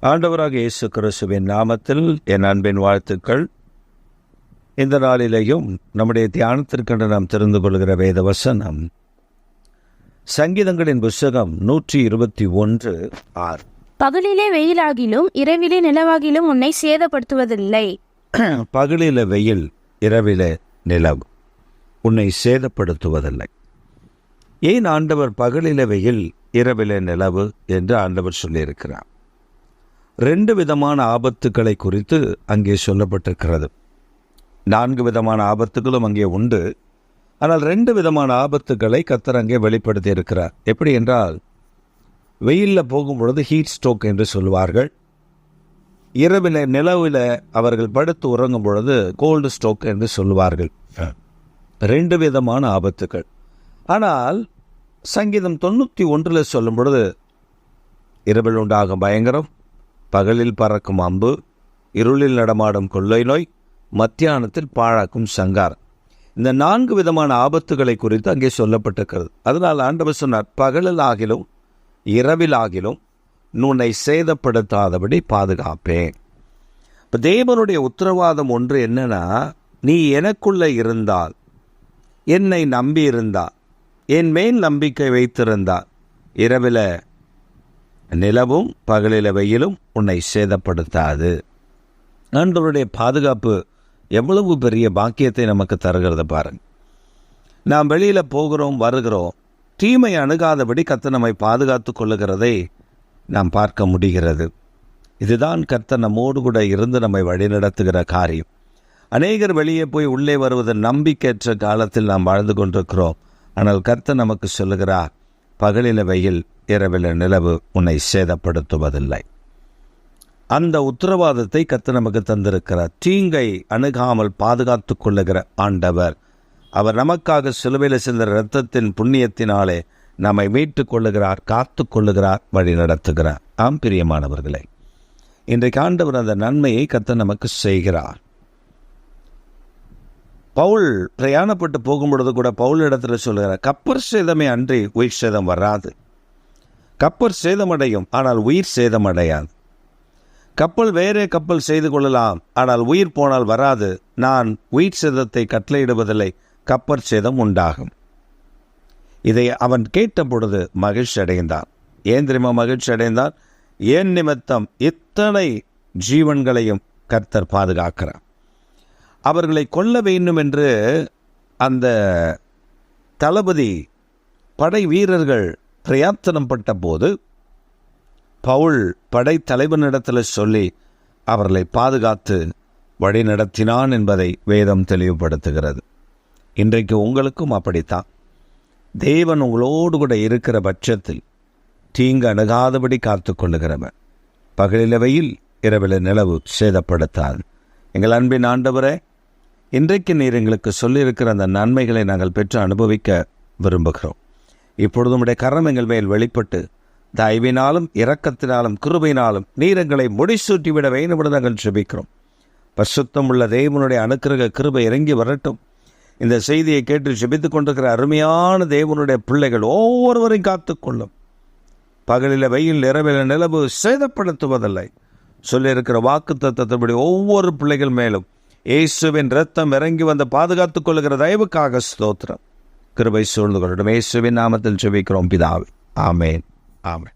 ஆண்டவராக இயேசு கிறிஸ்துவின் நாமத்தில் என் அன்பின் வாழ்த்துக்கள். இந்த நாளிலேயும் நம்முடைய தியானத்திற்கென்று நாம் தெரிந்து கொள்கிற வேத வசனம் சங்கீதங்களின் புஸ்தகம் 121:6. பகலிலே வெயிலாகிலும் இரவிலே நிலவாகிலும் உன்னை சேதப்படுத்துவதில்லை. பகலிலே வெயில், இரவிலே நிலவு உன்னை சேதப்படுத்துவதில்லை. ஏன் ஆண்டவர் பகலிலே வெயில் இரவிலே நிலவு என்று ஆண்டவர் சொல்லியிருக்கிறார்? 2 விதமான ஆபத்துக்களை குறித்து அங்கே சொல்லப்பட்டிருக்கிறது. 4 விதமான ஆபத்துகளும் அங்கே உண்டு. ஆனால் 2 விதமான ஆபத்துக்களை கர்த்தர் அங்கே வெளிப்படுத்தி இருக்கிறார். எப்படி என்றால், வெயிலில் போகும்பொழுது ஹீட் ஸ்ட்ரோக் என்று சொல்வார்கள். இரவில் நிலவில் அவர்கள் படுத்து உறங்கும் பொழுது கோல்டு ஸ்ட்ரோக் என்று சொல்வார்கள். 2 விதமான ஆபத்துக்கள். ஆனால் சங்கீதம் 91 சொல்லும் பொழுது, இரவில் உண்டாகும் பயங்கரம், பகலில் பறக்கும் அம்பு, இருளில் நடமாடும் கொள்ளை நோய், மத்தியானத்தில் பாழாக்கும் சங்காரம், இந்த 4 விதமான ஆபத்துகளை குறித்து அங்கே சொல்லப்பட்டிருக்கிறது. அதனால் ஆண்டவர் சொன்னார், பகலில் ஆகிலும் இரவில் ஆகிலும் உன்னை சேதப்படுத்தாதபடி பாதுகாப்பேன். இப்போ தேவனுடைய உத்தரவாதம் ஒன்று என்னன்னா, நீ எனக்குள்ளே இருந்தால், என்னை நம்பி இருந்தால், என் மேல் நம்பிக்கை வைத்திருந்தால், இரவில் நிலவும் பகலில் வெயிலும் உன்னை சேதப்படுத்தாது. ஆண்டவருடைய பாதுகாப்பு எவ்வளவு பெரிய பாக்கியத்தை நமக்கு தருகிறது பாருங்க. நாம் வெளியில் போகிறோம், வருகிறோம், தீமை அணுகாதபடி கர்த்தர் நம்மை பாதுகாத்து கொள்ளுகிறதை நாம் பார்க்க முடிகிறது. இதுதான் கர்த்தர் நம்மோடு கூட இருந்து நம்மை வழிநடத்துகிற காரியம். அநேகர் வெளியே போய் உள்ளே வருவது நம்பிக்கையற்ற காலத்தில் நாம் வாழ்ந்து கொண்டிருக்கிறோம். ஆனால் கர்த்தர் நமக்கு சொல்லுகிறார், பகலில் வெயில் இரவில் நிலவு உன்னை சேதப்படுத்துவதில்லை. அந்த உத்தரவாதத்தை கர்த்தர் நமக்கு தந்திருக்கிறார். தீங்கை அணுகாமல் பாதுகாத்து கொள்ளுகிற ஆண்டவர். அவர் நமக்காக சிலுவையில் சிந்த இரத்தத்தின் புண்ணியத்தினாலே நம்மை மீட்டுக் கொள்ளுகிறார், காத்து கொள்ளுகிறார், வழி நடத்துகிறார். ஆம் பிரியமானவர்களே, இன்றைக்கு ஆண்டவர் அந்த நன்மையை கர்த்தர் நமக்கு செய்கிறார். பவுல் பிரயாணப்பட்டு போகும்பொழுது கூட பவுல் இடத்துல சொல்லுகிறார், கப்பர் சேதமே அன்றி உயிர் சேதம் வராது. கப்பல் சேதமடையும், ஆனால் உயிர் சேதமடையாது. கப்பல் வேறே கப்பல் செய்து கொள்ளலாம், ஆனால் உயிர் போனால் வராது. நான் உயிர் சேதத்தை கட்டளையிடுவதில்லை, கப்பற் சேதம் உண்டாகும். இதை அவன் கேட்ட பொழுது மகிழ்ச்சி அடைந்தான். ஏன் தெரியுமா மகிழ்ச்சி அடைந்தான்? ஏன் நிமித்தம் இத்தனை ஜீவன்களையும் கர்த்தர் பாதுகாக்கிறார். அவர்களை கொல்ல வேண்டும் என்று அந்த தளபதி படை வீரர்கள் பிரயத்தனம் பட்ட போது பவுல் படை தலைவனிடத்தில் சொல்லி அவர்களை பாதுகாத்து வழி நடத்தினான் என்பதை வேதம் தெளிவுபடுத்துகிறது. இன்றைக்கு உங்களுக்கும் அப்படித்தான். தேவன் உங்களோடு கூட இருக்கிற பட்சத்தில் தீங்கு அணுகாதபடி காத்து கொள்ளுகிறவன். பகலில் வெயில், இரவில் நிலவு சேதப்படுத்தாது. எங்கள் அன்பின் ஆண்டவரே, இன்றைக்கு நீர் எங்களுக்கு சொல்லியிருக்கிற அந்த நன்மைகளை நாங்கள் பெற்று அனுபவிக்க விரும்புகிறோம். இப்பொழுது உம்முடைய கரம் எங்கள் மேல் வெளிப்பட்டு தயவினாலும் இரக்கத்தினாலும் கிருபையினாலும் நீர் எங்களை முடிசூட்டிவிட வேண்டும் என்று நாங்கள் ஜெபிக்கிறோம். பரிசுத்தம் உள்ள தேவனுடைய அனுக்கிரக கிருபை இறங்கி வரட்டும். இந்த செய்தியை கேட்டு ஜெபித்துக் கொண்டிருக்கிற அருமையான தேவனுடைய பிள்ளைகள் ஒவ்வொருவரையும் காத்துக்கொள்ளும். பகலில் வெயில், இரவில் நிலவு சேதப்படுத்துவதில்லை சொல்லியிருக்கிற வாக்கு தத்தத்தின்படி ஒவ்வொரு பிள்ளைகள் மேலும் இயேசுவின் இரத்தம் இறங்கி வந்து பாதுகாத்துக் கொள்ளுகிற தயவுக்காக ஸ்தோத்திரம். கிருபை சூழ்ந்து கொள்ளட்டும். இயேசுவின் நாமத்தில் ஜெபிக்கிறோம் பிதாவே. ஆமென், ஆமென்.